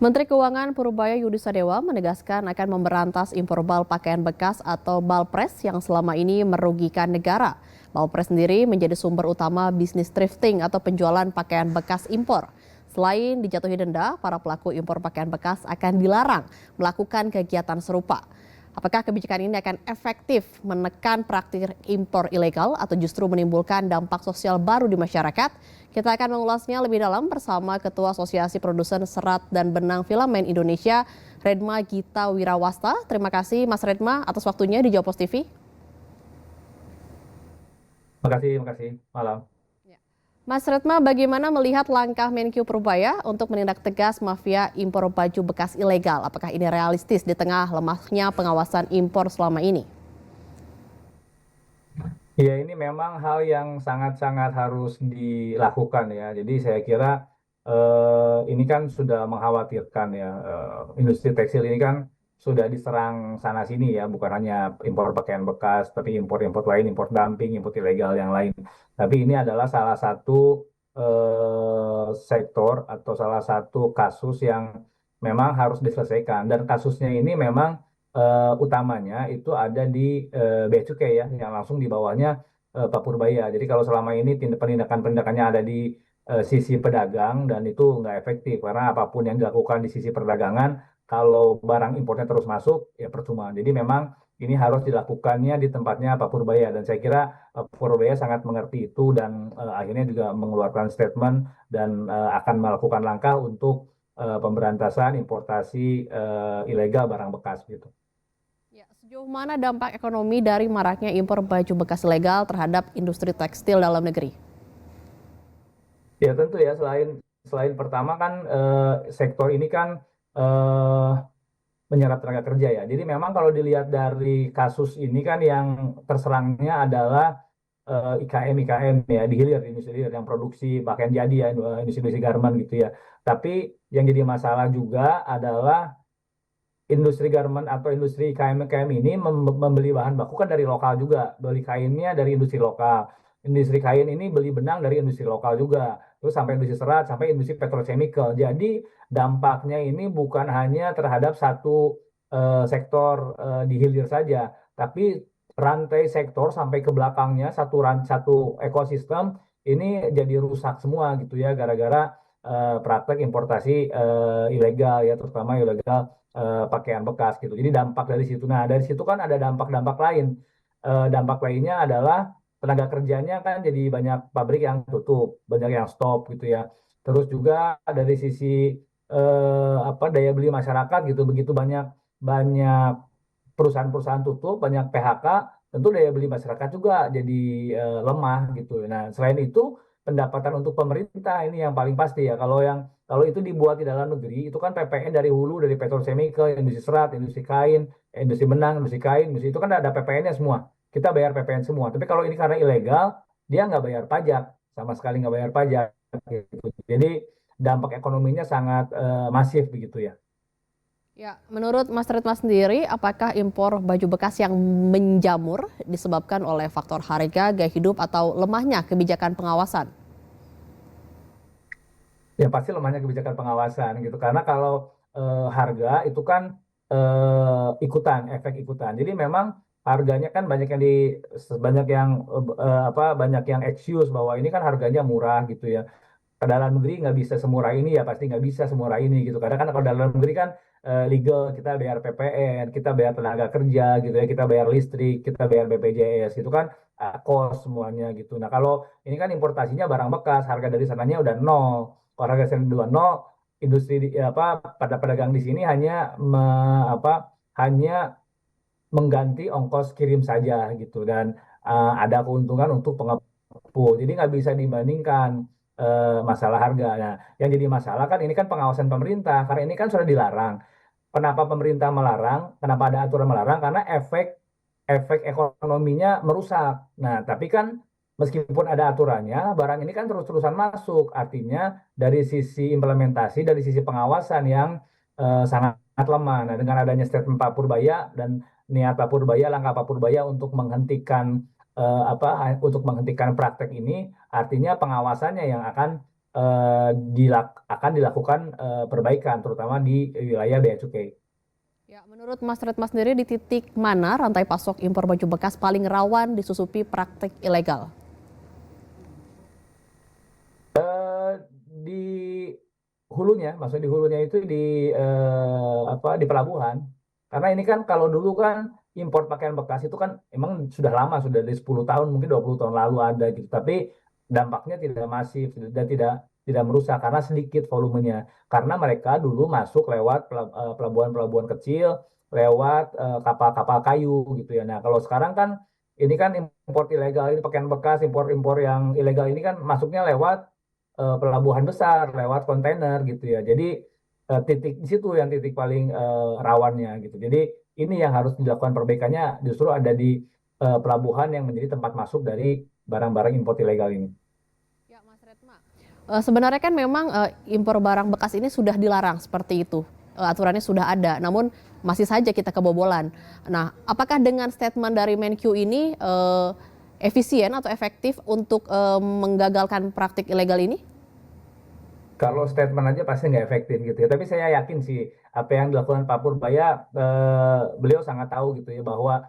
Menteri Keuangan Purbaya Yudisadewa menegaskan akan memberantas impor bal pakaian bekas atau balpres yang selama ini merugikan negara. Balpres sendiri menjadi sumber utama bisnis thrifting atau penjualan pakaian bekas impor. Selain dijatuhi denda, para pelaku impor pakaian bekas akan dilarang melakukan kegiatan serupa. Apakah kebijakan ini akan efektif menekan praktik impor ilegal atau justru menimbulkan dampak sosial baru di masyarakat? Kita akan mengulasnya lebih dalam bersama Ketua Asosiasi Produsen Serat dan Benang Filamen Indonesia, Redma Gita Wirawasta. Terima kasih Mas Redma atas waktunya di Jawpos TV. Terima kasih. Malam. Mas Redma, bagaimana melihat langkah Menkyu Purbaya untuk menindak tegas mafia impor baju bekas ilegal? Apakah ini realistis di tengah lemahnya pengawasan impor selama ini? Ya, ini memang hal yang sangat-sangat harus dilakukan ya. Jadi saya kira ini kan sudah mengkhawatirkan ya. Industri tekstil ini kan sudah diserang sana sini ya, bukan hanya impor pakaian bekas, tapi impor-impor lain, impor dumping, impor ilegal yang lain. Tapi ini adalah salah satu sektor atau salah satu kasus yang memang harus diselesaikan. Dan kasusnya ini memang utamanya itu ada di Bea Cukai ya, yang langsung di bawahnya Pak Purbaya. Jadi kalau selama ini penindakan-penindakannya ada di sisi pedagang dan itu nggak efektif karena apapun yang dilakukan di sisi perdagangan, kalau barang impornya terus masuk ya percuma. Jadi memang ini harus dilakukannya di tempatnya Pak Purbaya dan saya kira Pak Purbaya sangat mengerti itu dan akhirnya juga mengeluarkan statement dan akan melakukan langkah untuk pemberantasan importasi ilegal barang bekas gitu. Ya, sejauh mana dampak ekonomi dari maraknya impor baju bekas ilegal terhadap industri tekstil dalam negeri? Ya tentu ya selain selain pertama kan sektor ini kan eh, menyerap tenaga kerja ya. Jadi memang kalau dilihat dari kasus ini kan yang terserangnya adalah IKM ya di hilir industri hilir yang produksi pakaian jadi ya industri-industri garment gitu ya. Tapi yang jadi masalah juga adalah industri garment atau industri KM-KM ini membeli bahan baku kan dari lokal juga, beli kainnya dari industri lokal. Industri kain ini beli benang dari industri lokal juga, terus sampai industri serat, sampai industri petrochemical. Jadi dampaknya ini bukan hanya terhadap satu sektor di hilir saja, tapi rantai sektor sampai ke belakangnya satu ekosistem ini jadi rusak semua gitu ya gara-gara praktek importasi ilegal ya terutama ilegal pakaian bekas gitu. Jadi dampak dari situ. Nah, dari situ kan ada dampak-dampak lain. Dampak lainnya adalah tenaga kerjanya kan jadi banyak pabrik yang tutup, banyak yang stop gitu ya. Terus juga dari sisi apa daya beli masyarakat gitu, begitu banyak banyak perusahaan-perusahaan tutup, banyak PHK, tentu daya beli masyarakat juga jadi lemah gitu. Nah, selain itu pendapatan untuk pemerintah ini yang paling pasti ya. Kalau itu dibuat di dalam negeri, itu kan PPN dari hulu, dari petrochemical, industri serat, industri kain, industri benang, industri kain, industri itu kan ada PPN-nya semua. Kita bayar PPN semua. Tapi kalau ini karena ilegal, dia nggak bayar pajak, sama sekali nggak bayar pajak. Gitu. Jadi dampak ekonominya sangat masif begitu ya. Ya, menurut Mas Retma sendiri, apakah impor baju bekas yang menjamur disebabkan oleh faktor harga, gaya hidup, atau lemahnya kebijakan pengawasan? Yang pasti lemahnya kebijakan pengawasan gitu. Karena kalau harga itu kan ikutan, efek ikutan. Jadi memang harganya kan banyak yang apa banyak yang excuse bahwa ini kan harganya murah gitu ya. Ke dalam negeri nggak bisa semurah ini ya pasti nggak bisa semurah ini gitu karena kan kalau dalam negeri kan legal kita bayar PPN kita bayar tenaga kerja gitu ya kita bayar listrik kita bayar BPJS gitu kan kos semuanya gitu nah kalau ini kan importasinya barang bekas harga dari sananya udah nol kalau harga sana udah nol industri apa pada pedagang di sini apa hanya mengganti ongkos kirim saja gitu dan ada keuntungan untuk pengepul. Jadi nggak bisa dibandingkan masalah harga. Nah, yang jadi masalah kan ini kan pengawasan pemerintah karena ini kan sudah dilarang. Kenapa pemerintah melarang? Kenapa ada aturan melarang? Karena efek efek ekonominya merusak. Nah, tapi kan meskipun ada aturannya, barang ini kan terus-terusan masuk. Artinya dari sisi implementasi, dari sisi pengawasan yang sangat lemah. Nah, dengan adanya statement Pak Purbaya dan niat Pak Purbaya, langkah Pak Purbaya untuk menghentikan untuk menghentikan praktek ini, artinya pengawasannya yang akan akan dilakukan perbaikan, terutama di wilayah Bea Cukai. Ya, menurut Mas Retma sendiri di titik mana rantai pasok impor baju bekas paling rawan disusupi praktik ilegal? Di hulunya, maksudnya di hulunya itu di pelabuhan. Karena ini kan kalau dulu kan impor pakaian bekas itu kan emang sudah lama, sudah dari 10 tahun, mungkin 20 tahun lalu ada gitu. Tapi dampaknya tidak masif dan tidak merusak karena sedikit volumenya. Karena mereka dulu masuk lewat pelabuhan-pelabuhan kecil, lewat kapal-kapal kayu gitu ya. Nah, kalau sekarang kan ini kan impor ilegal, ini pakaian bekas, impor-impor yang ilegal ini kan masuknya lewat pelabuhan besar lewat kontainer gitu ya. Jadi titik di situ yang titik paling rawannya gitu. Jadi ini yang harus dilakukan perbaikannya justru ada di pelabuhan yang menjadi tempat masuk dari barang-barang impor ilegal ini. Ya, Mas Retma. Sebenarnya kan memang impor barang bekas ini sudah dilarang seperti itu. Aturannya sudah ada, namun masih saja kita kebobolan. Nah, apakah dengan statement dari Menkyu ini efisien atau efektif untuk menggagalkan praktik ilegal ini? Kalau statement aja pasti nggak efektif gitu ya. Tapi saya yakin sih apa yang dilakukan Pak Purbaya, beliau sangat tahu gitu ya bahwa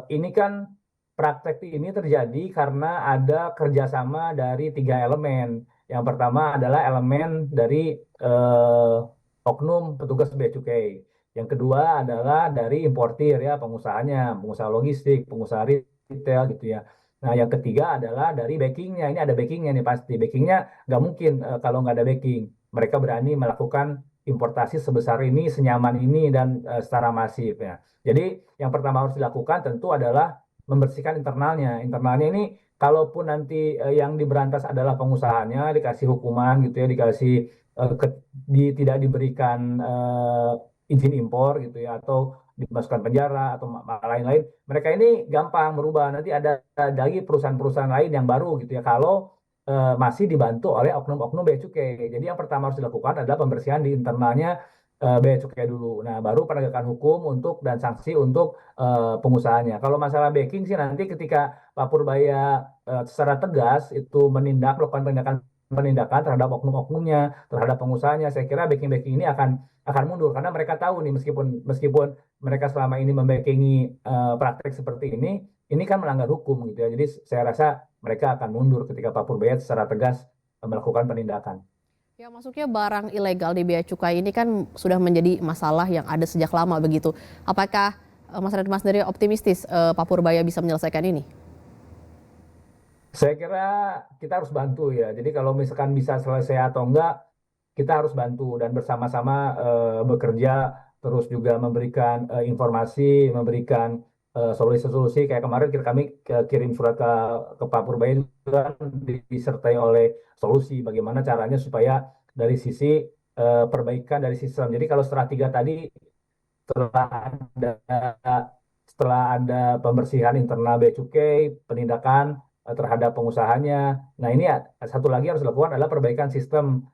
ini kan praktek ini terjadi karena ada kerjasama dari tiga elemen. Yang pertama adalah elemen dari eh, oknum petugas bea cukai. Yang kedua adalah dari importir ya pengusahanya, pengusaha logistik, pengusaha retail gitu ya. Nah, yang ketiga adalah dari backingnya. Ini ada backingnya nih pasti. Backingnya nggak mungkin kalau nggak ada backing. Mereka berani melakukan importasi sebesar ini, senyaman ini, dan secara masif ya. Jadi yang pertama harus dilakukan tentu adalah membersihkan internalnya. Internalnya ini kalaupun nanti yang diberantas adalah pengusahanya, dikasih hukuman gitu ya, dikasih tidak diberikan izin impor gitu ya, atau dimasukkan penjara atau lain-lain. Mereka ini gampang berubah. Nanti ada lagi perusahaan-perusahaan lain yang baru gitu ya. Kalau masih dibantu oleh oknum-oknum bea cukai. Jadi yang pertama harus dilakukan adalah pembersihan di internalnya bea cukai dulu. Nah, baru penegakan hukum untuk dan sanksi untuk pengusahanya. Kalau masalah backing sih nanti ketika Pak Purbaya secara tegas itu melakukan penindakan terhadap oknum-oknumnya, terhadap pengusahanya, saya kira backing-backing ini akan mundur karena mereka tahu nih meskipun mereka selama ini membackingi praktek seperti ini kan melanggar hukum gitu ya. Jadi saya rasa mereka akan mundur ketika Pak Purbaya secara tegas melakukan penindakan. Ya, masuknya barang ilegal di bea cukai ini kan sudah menjadi masalah yang ada sejak lama begitu. Apakah Mas Retma sendiri optimistis Pak Purbaya bisa menyelesaikan ini? Saya kira kita harus bantu ya. Jadi kalau misalkan bisa selesai atau enggak, kita harus bantu dan bersama-sama bekerja, terus juga memberikan informasi, memberikan solusi-solusi. Kayak kemarin kami kirim surat ke Pak Purbaya juga disertai oleh solusi bagaimana caranya supaya dari sisi perbaikan dari sistem. Jadi kalau setelah tiga tadi setelah ada setelah ada pembersihan internal bea cukai, penindakan terhadap pengusahanya. Nah, ini satu lagi harus dilakukan adalah perbaikan sistem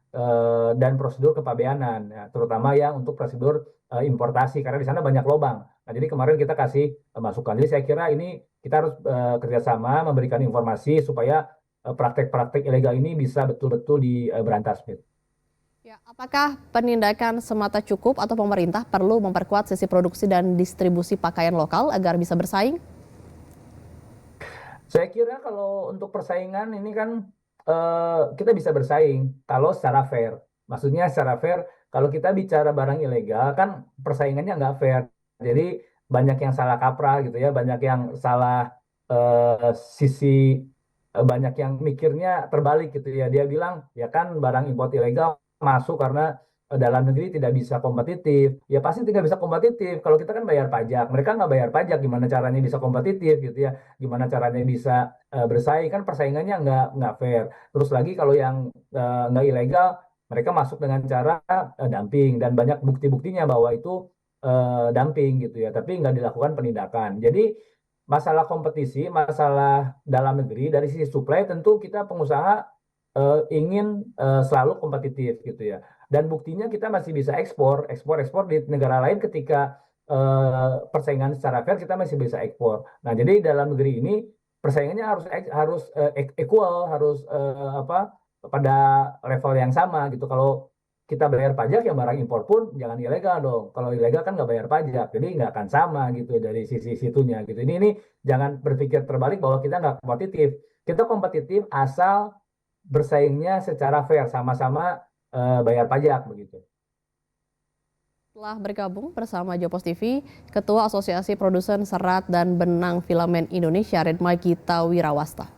dan prosedur kepabeanan, ya, terutama yang untuk prosedur importasi karena di sana banyak lubang. Nah, jadi kemarin kita kasih masukan. Jadi saya kira ini kita harus kerjasama memberikan informasi supaya praktek-praktek ilegal ini bisa betul-betul diberantas. Ya, apakah penindakan semata cukup atau pemerintah perlu memperkuat sisi produksi dan distribusi pakaian lokal agar bisa bersaing? Saya kira kalau untuk persaingan ini kan kita bisa bersaing kalau secara fair. Maksudnya secara fair, kalau kita bicara barang ilegal kan persaingannya nggak fair. Jadi banyak yang salah kaprah gitu ya, banyak yang salah sisi, banyak yang mikirnya terbalik gitu ya. Dia bilang ya kan barang impor ilegal masuk karena dalam negeri tidak bisa kompetitif. Ya pasti tidak bisa kompetitif. Kalau kita kan bayar pajak, mereka nggak bayar pajak, gimana caranya bisa kompetitif gitu ya? Gimana caranya bisa bersaing? Kan persaingannya nggak fair. Terus lagi kalau yang nggak ilegal, mereka masuk dengan cara dumping dan banyak bukti-buktinya bahwa itu dumping gitu ya. Tapi nggak dilakukan penindakan. Jadi masalah kompetisi, masalah dalam negeri dari sisi supply tentu kita pengusaha ingin selalu kompetitif gitu ya. Dan buktinya kita masih bisa ekspor di negara lain ketika persaingan secara fair kita masih bisa ekspor. Nah, jadi dalam negeri ini persaingannya harus equal, harus pada level yang sama gitu. Kalau kita bayar pajak, ya barang impor pun jangan ilegal dong. Kalau ilegal kan nggak bayar pajak, jadi nggak akan sama gitu dari sisi situnya gitu. Ini jangan berpikir terbalik bahwa kita nggak kompetitif. Kita kompetitif asal bersaingnya secara fair, sama-sama bayar pajak begitu. Setelah bergabung bersama Jopos TV, Ketua Asosiasi Produsen Serat dan Benang Filamen Indonesia, Redma Gita Wirawasta.